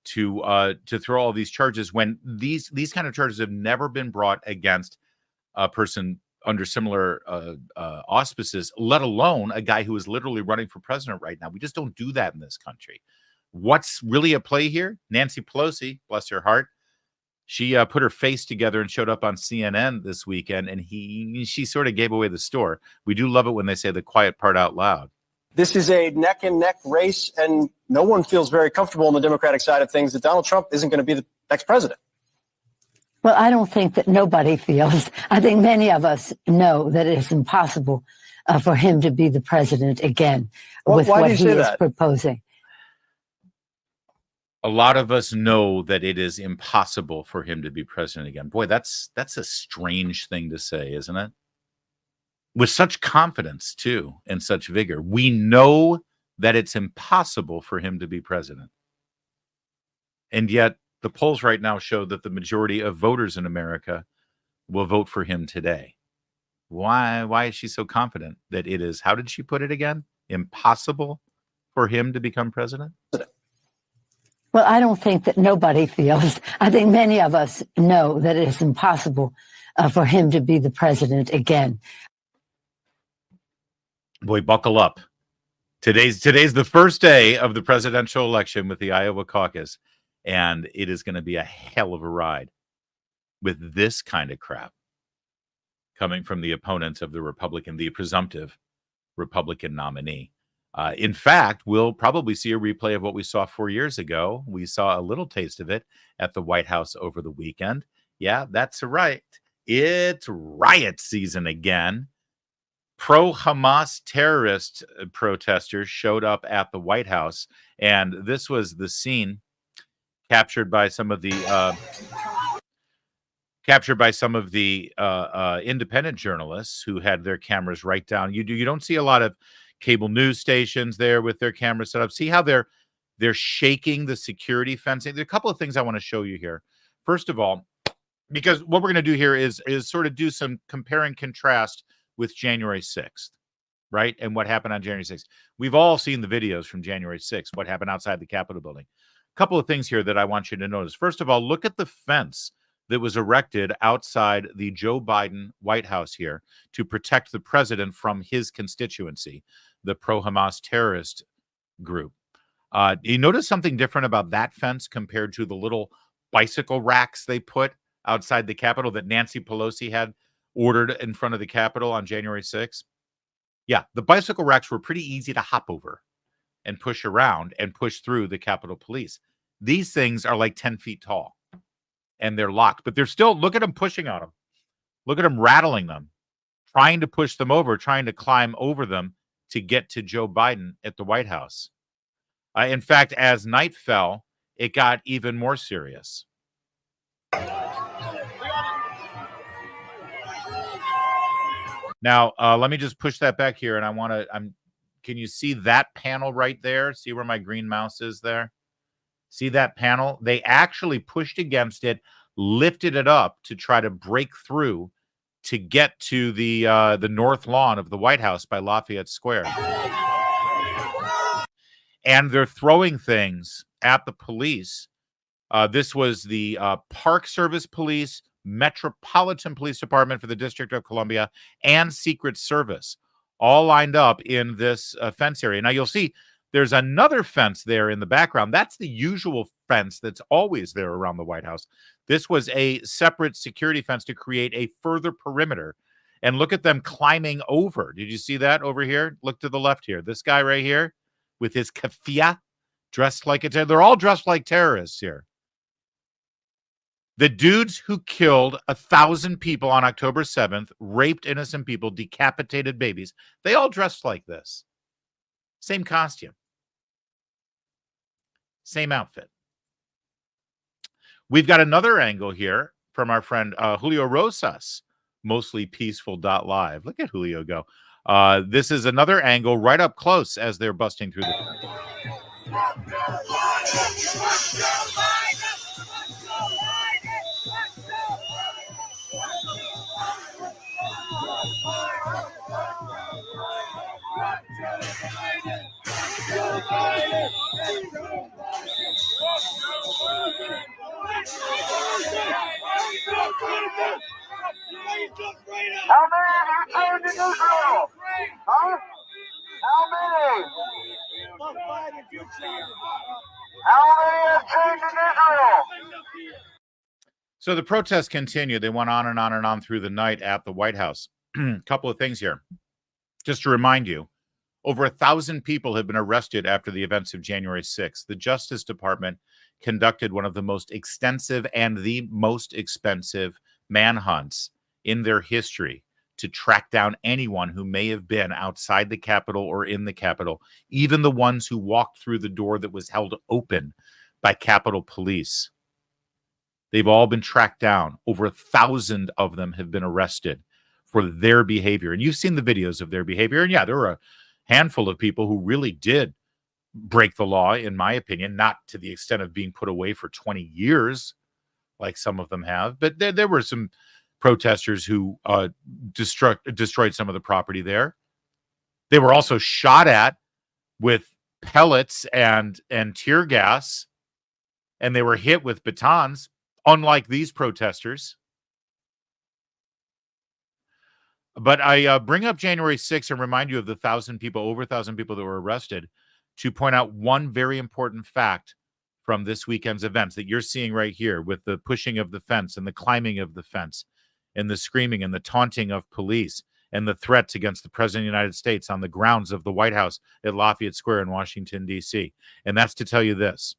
S1: to throw all these charges when these kind of charges have never been brought against a person under similar auspices, let alone a guy who is literally running for president right now? We just don't do that in this country. What's really at play here? Nancy Pelosi, bless her heart, she put her face together and showed up on CNN this weekend, and she sort of gave away the store. We do love it when they say the quiet part out loud.
S13: This is a neck and neck race, and no one feels very comfortable on the Democratic side of things that Donald Trump isn't going to be the next president.
S14: Well, I don't think that nobody feels. I think many of us know that it's impossible for him to be the president again with what he is proposing.
S1: A lot of us know that it is impossible for him to be president again. Boy, that's a strange thing to say, isn't it? With such confidence, too, and such vigor. We know that it's impossible for him to be president. And yet, the polls right now show that the majority of voters in America will vote for him today. Why is she so confident that it is, how did she put it again? Impossible for him to become president?
S14: Well, I don't think that nobody feels. I think many of us know that it's impossible for him to be the president again.
S1: Boy, buckle up. Today's the first day of the presidential election with the Iowa caucus, and it is going to be a hell of a ride with this kind of crap coming from the opponents of the presumptive Republican nominee. In fact, we'll probably see a replay of what we saw 4 years ago. We saw a little taste of it at the White House over the weekend. Yeah, that's right. It's riot season again. Pro-Hamas terrorist protesters showed up at the White House, and this was the scene captured by some of the independent journalists who had their cameras right down. You don't see a lot of cable news stations there with their cameras set up. See how they're shaking the security fencing. There are a couple of things I want to show you here. First of all, because what we're going to do here is sort of do some compare and contrast with January 6th, right? And what happened on January 6th. We've all seen the videos from January 6th, what happened outside the Capitol building. A couple of things here that I want you to notice. First of all, look at the fence that was erected outside the Joe Biden White House here to protect the president from his constituency, the pro-Hamas terrorist group. You notice something different about that fence compared to the little bicycle racks they put outside the Capitol that Nancy Pelosi had ordered in front of the Capitol on January 6th? Yeah, the bicycle racks were pretty easy to hop over and push around and push through the Capitol Police. These things are like 10 feet tall and they're locked, but they're still, look at them pushing on them. Look at them rattling them, trying to push them over, trying to climb over them to get to Joe Biden at the White House. In fact, as night fell, it got even more serious. Now, let me just push that back here, and I want to, can you see that panel right there? See where my green mouse is there? See that panel? They actually pushed against it, lifted it up to try to break through to get to the north lawn of the White House by Lafayette Square. And they're throwing things at the police. This was the Park Service Police, Metropolitan Police Department for the District of Columbia, and Secret Service, all lined up in this fence area. Now, you'll see there's another fence there in the background. That's the usual fence that's always there around the White House. This was a separate security fence to create a further perimeter. And look at them climbing over. Did you see that over here? Look to the left here. This guy right here with his keffiyeh, dressed like a terrorist. They're all dressed like terrorists here. The dudes who killed 1,000 people on October 7th, raped innocent people, decapitated babies, they all dressed like this. Same costume. Same outfit. We've got another angle here from our friend Julio Rosas, mostly peaceful.live. Look at Julio go. This is another angle right up close as they're busting through the...
S15: How many of you turned in Israel? Huh? How many? How many have turned in Israel?
S1: So the protests continue. They went on and on and on through the night at the White House. A couple of things here. Just to remind you, over 1,000 people have been arrested after the events of January 6th. The Justice Department conducted one of the most extensive and the most expensive manhunts in their history to track down anyone who may have been outside the Capitol or in the Capitol, even the ones who walked through the door that was held open by Capitol Police. They've all been tracked down. Over 1,000 of them have been arrested for their behavior. And you've seen the videos of their behavior. And yeah, there were a handful of people who really did break the law, in my opinion, not to the extent of being put away for 20 years, like some of them have. But there were some protesters who destroyed some of the property there. They were also shot at with pellets and tear gas, and they were hit with batons, unlike these protesters. But I bring up January 6th and remind you of the 1,000 people, over 1,000 people that were arrested, to point out one very important fact from this weekend's events that you're seeing right here with the pushing of the fence and the climbing of the fence and the screaming and the taunting of police and the threats against the President of the United States on the grounds of the White House at Lafayette Square in Washington, D.C. And that's to tell you this.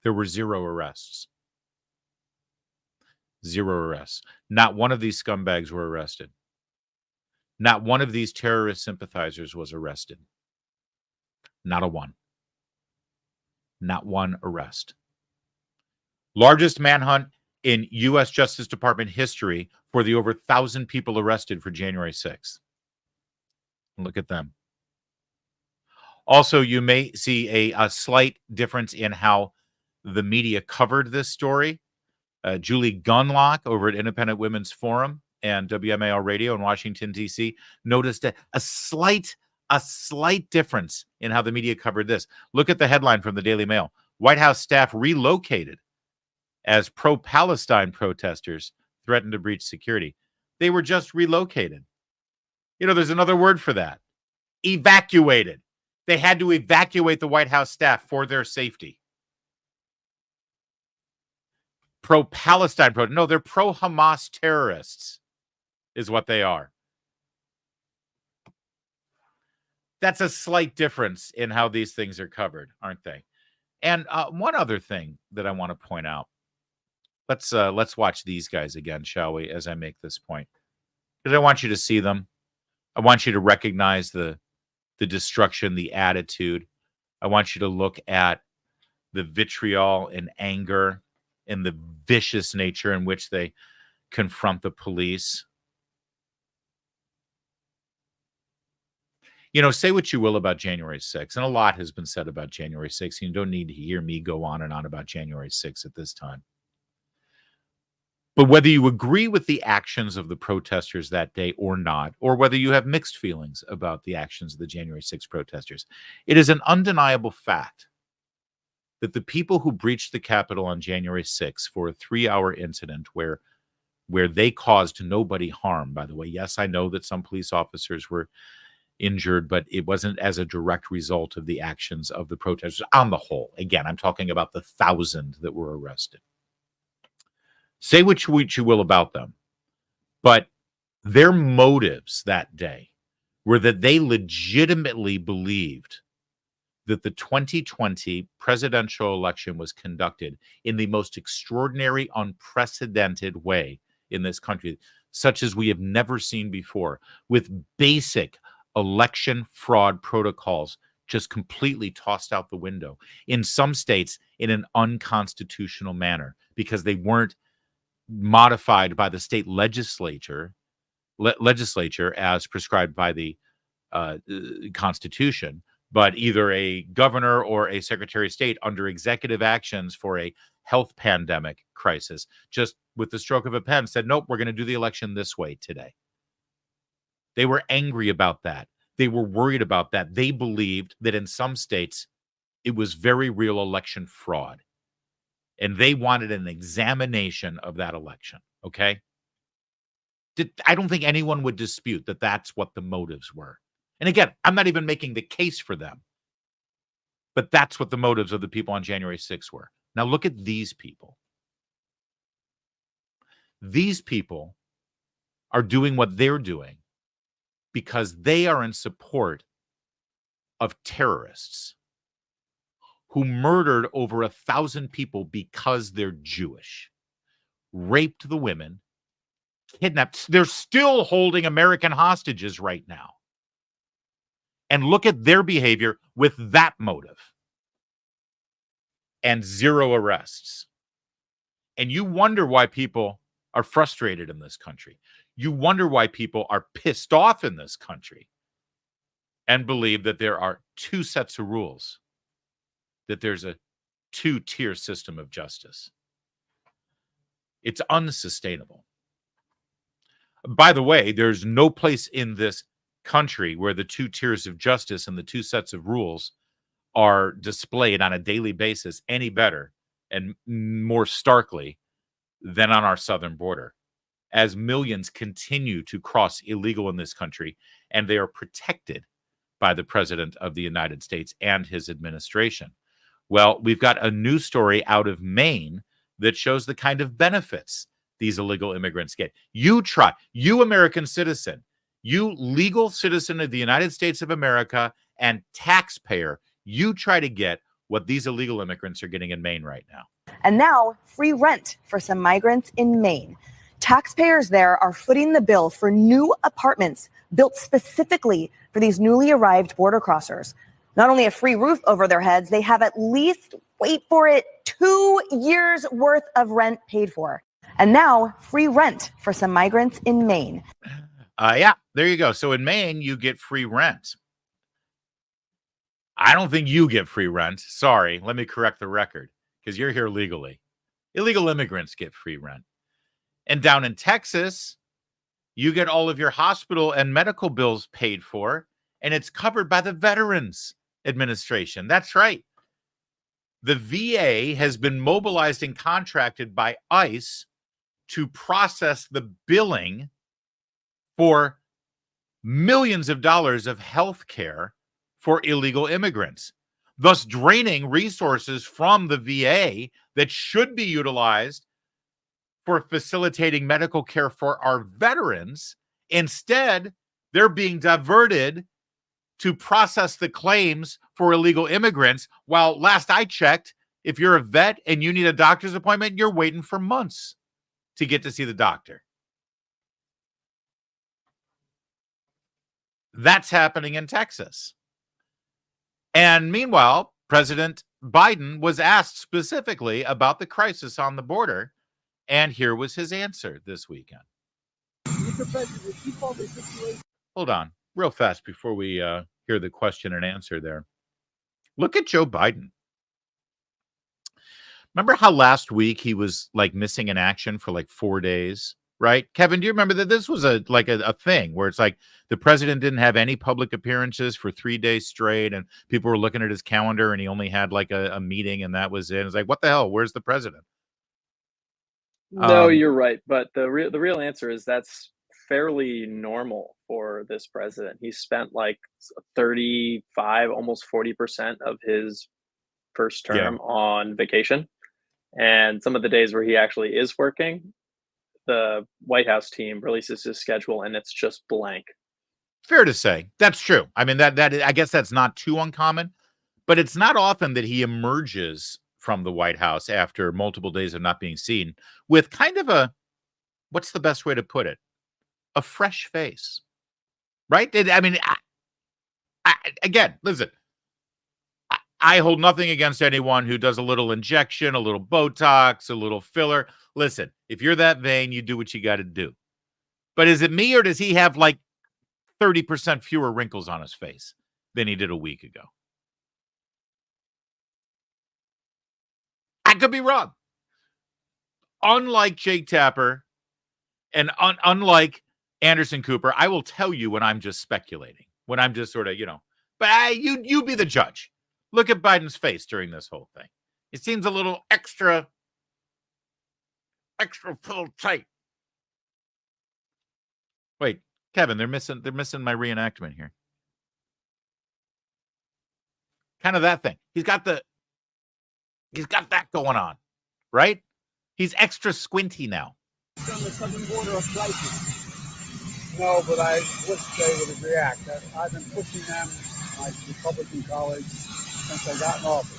S1: There were 0 arrests. 0 arrests. Not one of these scumbags were arrested. Not one of these terrorist sympathizers was arrested. Not a one. Not one arrest. Largest manhunt in U.S. Justice Department history for the over 1,000 people arrested for January 6th. Look at them. Also, you may see a slight difference in how the media covered this story. Julie Gunlock over at Independent Women's Forum and WMAL Radio in Washington, D.C. noticed a slight difference in how the media covered this. Look at the headline from the Daily Mail. White House staff relocated as pro-Palestine protesters threatened to breach security. They were just relocated. You know, there's another word for that. Evacuated. They had to evacuate the White House staff for their safety. Pro-Palestine protesters. No, they're pro-Hamas terrorists is what they are. That's a slight difference in how these things are covered, aren't they? And one other thing that I want to point out. Let's watch these guys again, shall we, as I make this point. Because I want you to see them. I want you to recognize the destruction, the attitude. I want you to look at the vitriol and anger and the vicious nature in which they confront the police. You know, say what you will about January 6th, and a lot has been said about January 6th. You don't need to hear me go on and on about January 6th at this time. But whether you agree with the actions of the protesters that day or not, or whether you have mixed feelings about the actions of the January 6th protesters, it is an undeniable fact that the people who breached the Capitol on January 6th for a 3-hour incident where they caused nobody harm, by the way. Yes, I know that some police officers were injured, but it wasn't as a direct result of the actions of the protesters on the whole. Again, I'm talking about the 1,000 that were arrested. Say what you will about them, but their motives that day were that they legitimately believed that the 2020 presidential election was conducted in the most extraordinary, unprecedented way in this country, such as we have never seen before, with basic election fraud protocols just completely tossed out the window. In some states, in an unconstitutional manner, because they weren't modified by the state legislature as prescribed by the Constitution, but either a governor or a secretary of state under executive actions for a health pandemic crisis, just with the stroke of a pen said, nope, we're going to do the election this way today. They were angry about that. They were worried about that. They believed that in some states it was very real election fraud. And they wanted an examination of that election, okay? I don't think anyone would dispute that that's what the motives were. And again, I'm not even making the case for them. But that's what the motives of the people on January 6th were. Now look at these people. These people are doing what they're doing because they are in support of terrorists who murdered over 1,000 people because they're Jewish, raped the women, kidnapped. They're still holding American hostages right now. And look at their behavior with that motive. And 0 arrests. And you wonder why people are frustrated in this country. You wonder why people are pissed off in this country and believe that there are 2 sets of rules, that there's a 2-tier system of justice. It's unsustainable. By the way, there's no place in this country where the 2 tiers of justice and the 2 sets of rules are displayed on a daily basis any better and more starkly than on our southern border, as millions continue to cross illegal in this country, and they are protected by the President of the United States and his administration. Well, we've got a new story out of Maine that shows the kind of benefits these illegal immigrants get. You American citizen, you legal citizen of the United States of America and taxpayer, you try to get what these illegal immigrants are getting in Maine right now.
S16: And now, free rent for some migrants in Maine. Taxpayers there are footing the bill for new apartments built specifically for these newly arrived border crossers. Not only a free roof over their heads, they have at least, wait for it, 2 years worth of rent paid for. And now, free rent for some migrants in Maine.
S1: Yeah, there you go. So in Maine, you get free rent. I don't think you get free rent. Sorry, let me correct the record, because you're here legally. Illegal immigrants get free rent. And down in Texas, you get all of your hospital and medical bills paid for, and it's covered by the Veterans Administration. That's right. The VA has been mobilized and contracted by ICE to process the billing for millions of dollars of health care for illegal immigrants, thus draining resources from the VA that should be utilized for facilitating medical care for our veterans. Instead, they're being diverted to process the claims for illegal immigrants, while last I checked, if you're a vet and you need a doctor's appointment, you're waiting for months to get to see the doctor. That's happening in Texas. And meanwhile, President Biden was asked specifically about the crisis on the border, and here was his answer this weekend. Hold on, real fast before we hear the question and answer there. Look at Joe Biden. Remember how last week he was like missing in action for like 4 days, right? Kevin, do you remember that this was a thing where it's like the president didn't have any public appearances for 3 days straight, and people were looking at his calendar and he only had like a meeting and that was it. It's like, what the hell? Where's the president?
S7: No, you're right. But the real answer is that's fairly normal for this president. He spent like 35, almost 40% of his first term on vacation. And some of the days where he actually is working, the White House team releases his schedule and it's just blank.
S1: Fair to say. That's true. I mean, that I guess that's not too uncommon, but it's not often that he emerges from the White House after multiple days of not being seen with kind of a, what's the best way to put it? A fresh face, right? Again, listen, I hold nothing against anyone who does a little injection, a little Botox, a little filler. Listen, if you're that vain, you do what you got to do. But is it me, or does he have like 30% fewer wrinkles on his face than he did a week ago? I could be wrong. Unlike Jake Tapper and unlike Anderson Cooper, I will tell you when I'm just speculating, when I'm just sort of, but you be the judge. Look at Biden's face during this whole thing. It seems a little extra pulled tight. Wait, Kevin, they're missing my reenactment here. Kind of that thing. He's got that going on, right? He's extra squinty now.
S15: On the southern border of crisis. No, but I wish they would react. I've been pushing them, my Republican colleagues, since I got in office.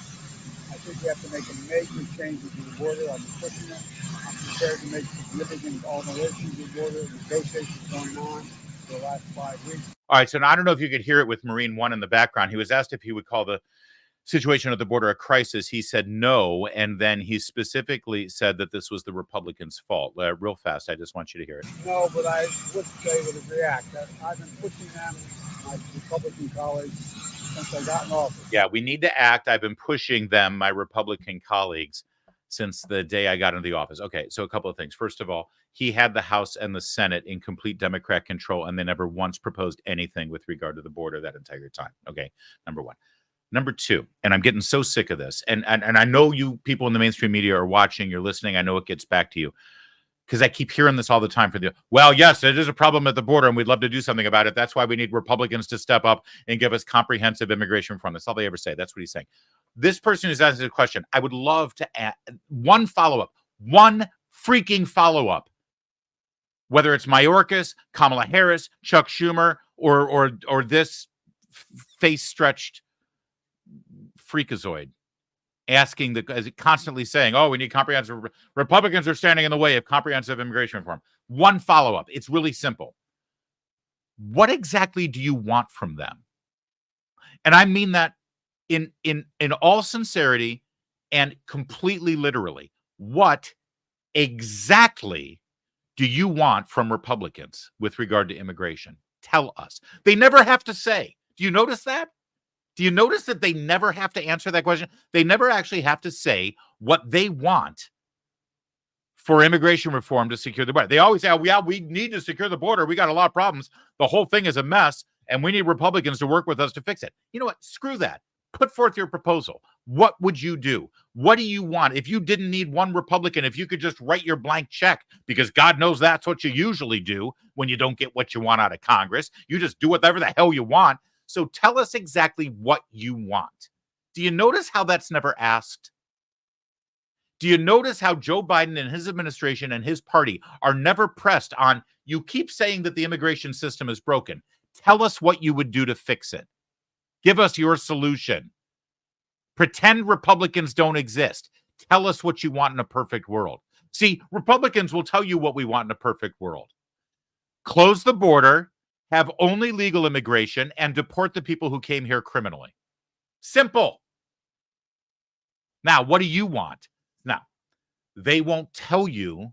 S15: I think we have to make a major change to the border. I'm pushing it. I'm prepared to make significant alterations to the border. Negotiations going on for the last 5 weeks.
S1: All right, so now I don't know if you could hear it with Marine One in the background. He was asked if he would call the situation at the border a crisis. He said no, and then he specifically said that this was the Republicans' fault. Real fast, I just want you to hear it.
S15: No, but I wish they would react. I've been pushing them, my Republican colleagues, since I got in office.
S1: Yeah, we need to act. I've been pushing them, my Republican colleagues, since the day I got into the office. Okay, so a couple of things. First of all, he had the House and the Senate in complete Democrat control, and they never once proposed anything with regard to the border that entire time. Okay, number one. Number two, and I'm getting so sick of this, and I know you people in the mainstream media are watching, you're listening, I know it gets back to you, because I keep hearing this all the time well, yes, it is a problem at the border, and we'd love to do something about it. That's why we need Republicans to step up and give us comprehensive immigration reform. That's all they ever say. That's what he's saying. This person who's asking the question, I would love to add one freaking follow-up, whether it's Mayorkas, Kamala Harris, Chuck Schumer, or this face-stretched freakazoid constantly saying, we need comprehensive, Republicans are standing in the way of comprehensive immigration reform. One follow-up. It's really simple. What exactly do you want from them? And I mean that in all sincerity and completely literally. What exactly do you want from Republicans with regard to immigration? Tell us. They never have to say. Do you notice that? Do you notice that they never have to answer that question? They never actually have to say what they want for immigration reform to secure the border. They always say, we need to secure the border. We got a lot of problems. The whole thing is a mess, and we need Republicans to work with us to fix it. You know what? Screw that. Put forth your proposal. What would you do? What do you want? If you didn't need one Republican, if you could just write your blank check, because God knows that's what you usually do when you don't get what you want out of Congress. You just do whatever the hell you want. So tell us exactly what you want. Do you notice how that's never asked? Do you notice how Joe Biden and his administration and his party are never pressed on, you keep saying that the immigration system is broken. Tell us what you would do to fix it. Give us your solution. Pretend Republicans don't exist. Tell us what you want in a perfect world. See, Republicans will tell you what we want in a perfect world. Close the border, have only legal immigration, and deport the people who came here criminally. Simple. Now, what do you want? Now, they won't tell you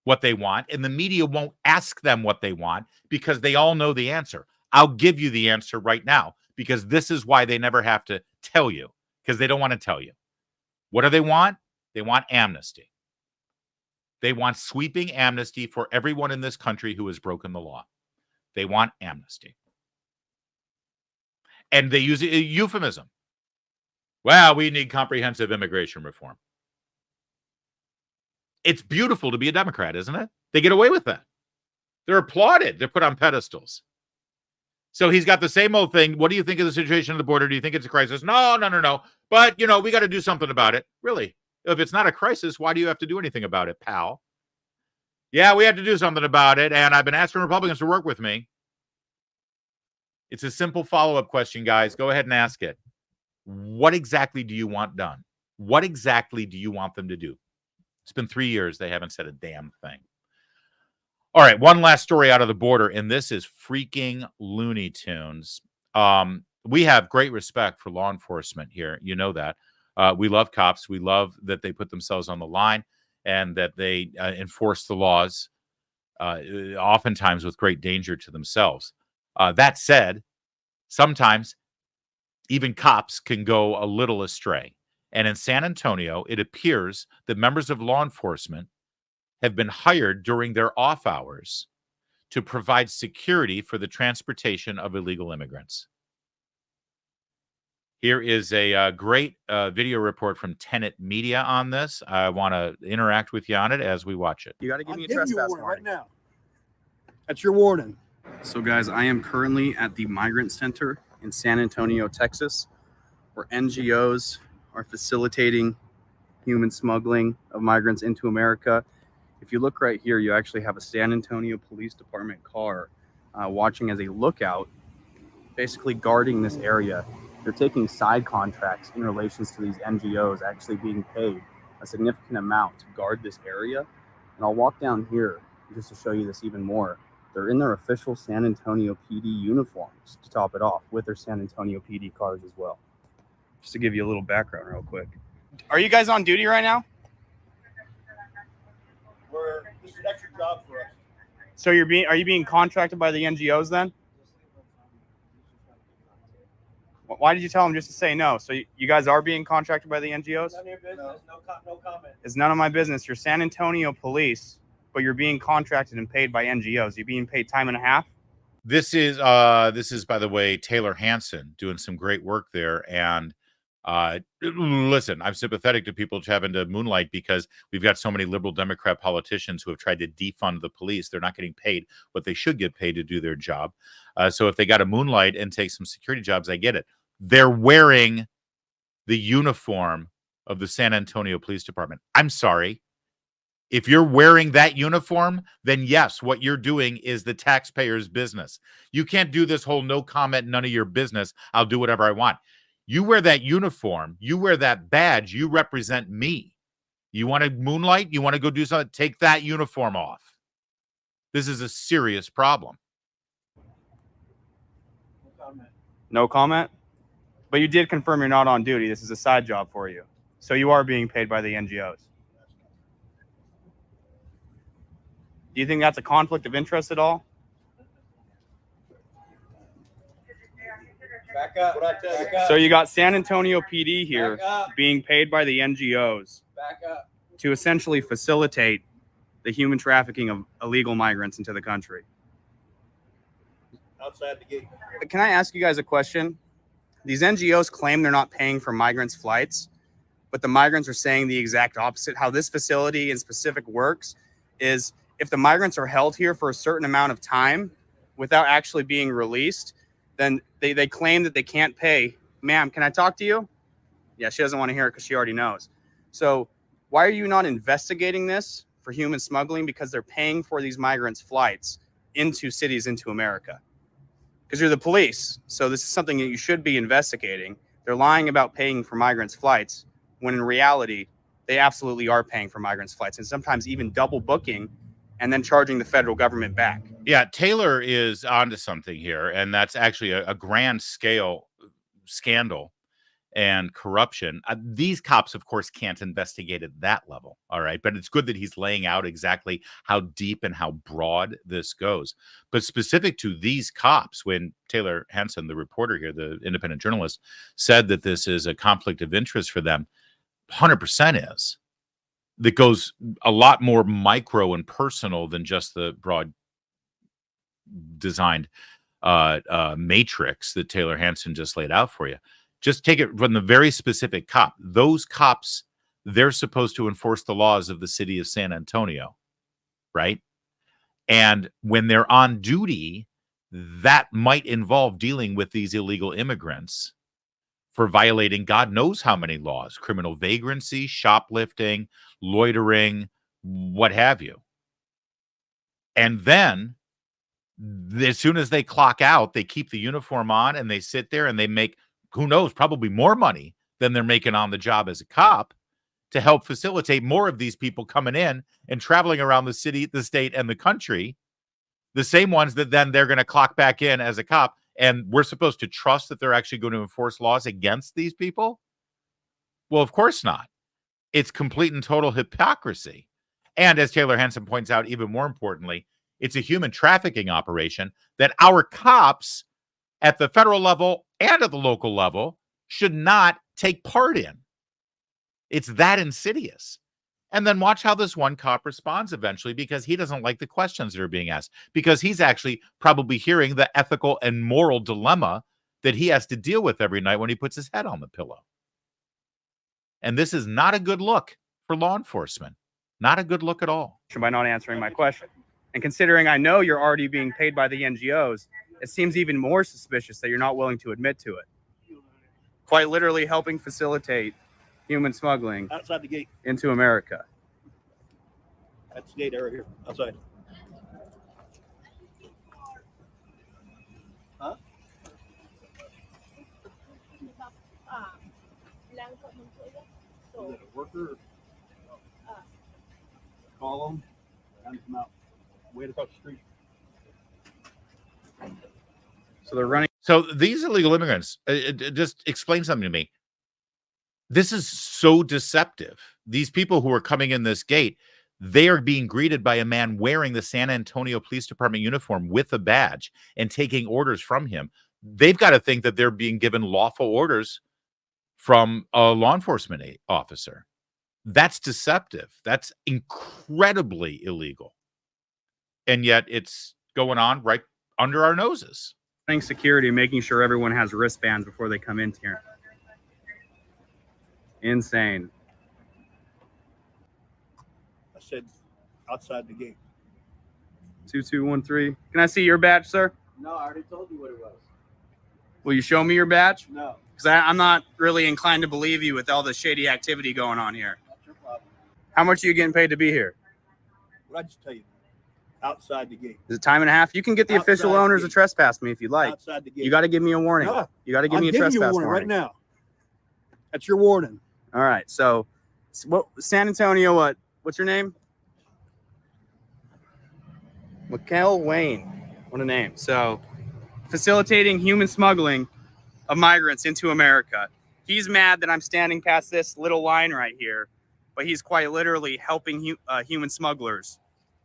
S1: what they want, and the media won't ask them what they want because they all know the answer. I'll give you the answer right now because this is why they never have to tell you, because they don't want to tell you. What do they want? They want amnesty. They want sweeping amnesty for everyone in this country who has broken the law. They want amnesty. And they use a euphemism. Well, we need comprehensive immigration reform. It's beautiful to be a Democrat, isn't it? They get away with that. They're applauded. They're put on pedestals. So he's got the same old thing. What do you think of the situation at the border? Do you think it's a crisis? No. But, we got to do something about it. Really? If it's not a crisis, why do you have to do anything about it, pal? Yeah, we have to do something about it, and I've been asking Republicans to work with me. It's a simple follow-up question, guys. Go ahead and ask it. What exactly do you want done? What exactly do you want them to do? It's been 3 years. They haven't said a damn thing. All right, one last story out of the border, and this is freaking Looney Tunes. We have great respect for law enforcement here. You know that. We love cops. We love that they put themselves on the line and that they enforce the laws, oftentimes with great danger to themselves. That said, sometimes even cops can go a little astray. And in San Antonio, it appears that members of law enforcement have been hired during their off hours to provide security for the transportation of illegal immigrants. Here is a great video report from Tenet Media on this. I want to interact with you on it as we watch it.
S17: You got to give me a trespass warning
S15: right now. That's your warning.
S17: So, guys, I am currently at the Migrant Center in San Antonio, Texas, where NGOs are facilitating human smuggling of migrants into America. If you look right here, you actually have a San Antonio Police Department car watching as a lookout, basically guarding this area. They're taking side contracts in relations to these NGOs actually being paid a significant amount to guard this area. And I'll walk down here just to show you this even more. They're in their official San Antonio PD uniforms to top it off with their San Antonio PD cars as well. Just to give you a little background real quick. Are you guys on duty right now?
S13: This is an extra job for us.
S17: So are you being contracted by the NGOs then? Why did you tell them just to say no? So you guys are being contracted by the NGOs?
S13: None of your business. No comment.
S17: It's none of my business. You're San Antonio police, but you're being contracted and paid by NGOs. You're being paid time and a half?
S1: This is by the way, Taylor Hansen doing some great work there. And listen, I'm sympathetic to people having to moonlight because we've got so many liberal Democrat politicians who have tried to defund the police. They're not getting paid what they should get paid to do their job. So if they got to moonlight and take some security jobs, I get it. They're wearing the uniform of the San Antonio Police Department. I'm sorry. If you're wearing that uniform, then yes, what you're doing is the taxpayer's business. You can't do this whole no comment, none of your business. I'll do whatever I want. You wear that uniform, you wear that badge, you represent me. You want to moonlight? You want to go do something? Take that uniform off. This is a serious problem.
S17: No comment? But you did confirm you're not on duty. This is a side job for you. So you are being paid by the NGOs. Do you think that's a conflict of interest at all?
S13: Back up. Back up.
S17: So you got San Antonio PD here being paid by the NGOs to essentially facilitate the human trafficking of illegal migrants into the country.
S13: Outside the gate.
S17: Can I ask you guys a question? These NGOs claim they're not paying for migrants' flights, but the migrants are saying the exact opposite. How this facility in specific works is if the migrants are held here for a certain amount of time without actually being released, then they claim that they can't pay. Ma'am, can I talk to you? Yeah, she doesn't want to hear it because she already knows. So why are you not investigating this for human smuggling? Because they're paying for these migrants' flights into cities, into America. because you're the police. So this is something that you should be investigating. They're lying about paying for migrants' flights, when in reality, they absolutely are paying for migrants' flights, and sometimes even double booking and then charging the federal government back.
S1: Yeah, Taylor is onto something here, and that's actually a grand scale scandal and corruption. These cops, of course, can't investigate at that level. All right. But it's good that he's laying out exactly how deep and how broad this goes. But specific to these cops, when Taylor Hansen, the reporter here, the independent journalist, said that this is a conflict of interest for them, 100% is. That goes a lot more micro and personal than just the broad designed matrix that Taylor Hansen just laid out for you. Just take it from the very specific cop. Those cops, they're supposed to enforce the laws of the city of San Antonio, right? And when they're on duty, that might involve dealing with these illegal immigrants for violating God knows how many laws, criminal vagrancy, shoplifting, loitering, what have you. And then as soon as they clock out, they keep the uniform on and they sit there and they make, who knows, probably more money than they're making on the job as a cop to help facilitate more of these people coming in and traveling around the city, the state, and the country. The same ones that then they're going to clock back in as a cop. And we're supposed to trust that they're actually going to enforce laws against these people? Well, of course not. It's complete and total hypocrisy. And as Taylor Hansen points out, even more importantly, it's a human trafficking operation that our cops at the federal level and at the local level should not take part in. It's that insidious. And then watch how this one cop responds eventually, because he doesn't like the questions that are being asked, because he's actually probably hearing the ethical and moral dilemma that he has to deal with every night when he puts his head on the pillow. And this is not a good look for law enforcement. Not a good look at all.
S17: By not answering my question. And considering I know you're already being paid by the NGOs, it seems even more suspicious that you're not willing to admit to it. Quite literally helping facilitate human smuggling
S18: outside the gate
S17: into America.
S18: That's the gate right here, outside. Huh? Is it a worker? Call them and come out. Wait across the street.
S17: So they're running.
S1: So these illegal immigrants, just explain something to me. This is so deceptive. These people who are coming in this gate, they are being greeted by a man wearing the San Antonio Police Department uniform with a badge and taking orders from him. They've got to think that they're being given lawful orders from a law enforcement officer. That's deceptive. That's incredibly illegal. And yet it's going on right under our noses.
S17: Security, making sure everyone has wristbands before they come in here. Insane.
S18: I said outside the gate.
S17: 2213. Can I see your badge, sir?
S18: No, I already told you what it was.
S17: Will you show me your badge?
S18: No.
S17: Because I'm not really inclined to believe you with all the shady activity going on here.
S18: That's your problem.
S17: How much are you getting paid to be here?
S18: What did I just tell you? Outside the gate.
S17: Is it time and a half? You can get the
S18: Outside
S17: official owners to trespass me if you'd like.
S18: Outside the gate.
S17: You got to give me a warning.
S18: No,
S17: you got to give me a
S18: giving
S17: trespass
S18: you a warning right now. That's your warning.
S17: All right. So, what San Antonio? What's your name? Mikkel Wayne. What a name. So, facilitating human smuggling of migrants into America. He's mad that I'm standing past this little line right here, but he's quite literally helping human smugglers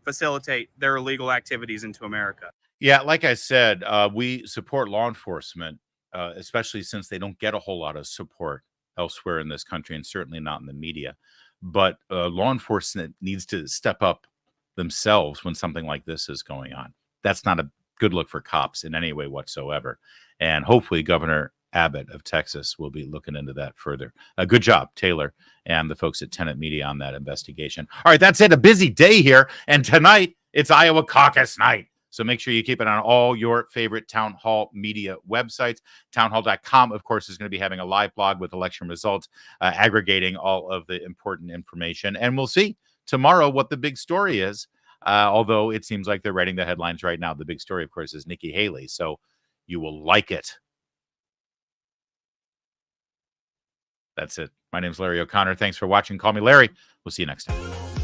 S17: facilitate their illegal activities into America.
S1: Yeah, like I said, we support law enforcement, especially since they don't get a whole lot of support elsewhere in this country, and certainly not in the media. But law enforcement needs to step up themselves when something like this is going on. That's not a good look for cops in any way whatsoever. And hopefully Governor Abbott of Texas will be looking into that further. Good job, Taylor, and the folks at Tenet Media on that investigation. All right, that's it. A busy day here. And tonight, it's Iowa caucus night. So make sure you keep it on all your favorite Town Hall media websites. Townhall.com, of course, is going to be having a live blog with election results, aggregating all of the important information. And we'll see tomorrow what the big story is, although it seems like they're writing the headlines right now. The big story, of course, is Nikki Haley. So You will like it. That's it. My name's Larry O'Connor. Thanks for watching. Call me Larry. We'll see you next time.